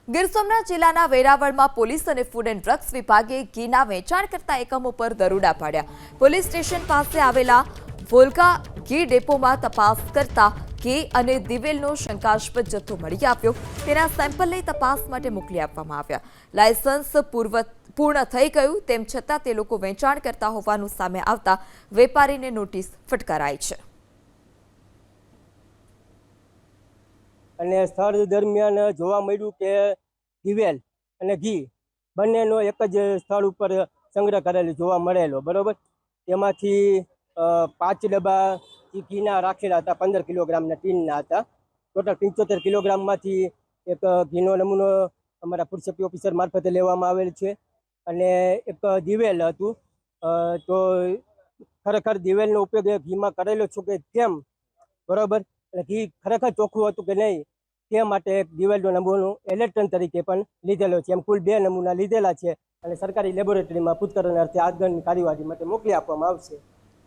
ગીર સોમનાથ જિલ્લાના વેરાવળમાં પોલીસ અને food and drugs વિભાગે ઘીના વેચાણ કરતા એકમો પર દરોડા પાડ્યા। પોલીસ સ્ટેશન પાસે આવેલા વોલ્ગા ઘી ડેપોમાં તપાસ કરતા ઘી અને દિવેલનો શંકાસ્પદ જથ્થો મળી આવ્યો। તેના સેમ્પલ લઈ તપાસ માટે મોકલી આપવામાં આવ્યા। લાયસન્સ પૂર્ણ થઈ ગયું તેમ છતાં તે લોકો વેચાણ કરતા હોવાનું સામે આવતા વેપારીને નોટિસ ફટકારાઈ છે। અને સ્થળ દરમિયાન જોવા મળ્યું કે દિવેલ અને ઘી બંનેનો એક જ સ્થળ ઉપર સંગ્રહ કરેલો જોવા મળેલો, બરોબર। તેમાંથી 5 ડબ્બા ઘીના રાખેલા હતા, 15 કિલોગ્રામના ટીનના હતા। ટોટલ 75 કિલોગ્રામમાંથી એક ઘીનો નમૂનો અમારા ફૂડ સેફ્ટી ઓફિસર મારફતે લેવામાં આવેલ છે અને એક દિવેલ હતું। તો ખરેખર દિવેલનો ઉપયોગ ઘીમાં કરેલો છે કે કેમ, બરોબર, એટલે ઘી ખરેખર ચોખ્ખું હતું કે નહીં તે માટે એક દિવેલનો નમૂનો ઇલેક્ટ્રોન તરીકે પણ લીધેલો છે। એમ કુલ 2 નમૂના લીધેલા છે અને સરકારી લેબોરેટરીમાં પૃથ્થકરણ અર્થે આગળની કાર્યવાહી માટે મોકલી આપવામાં આવશે।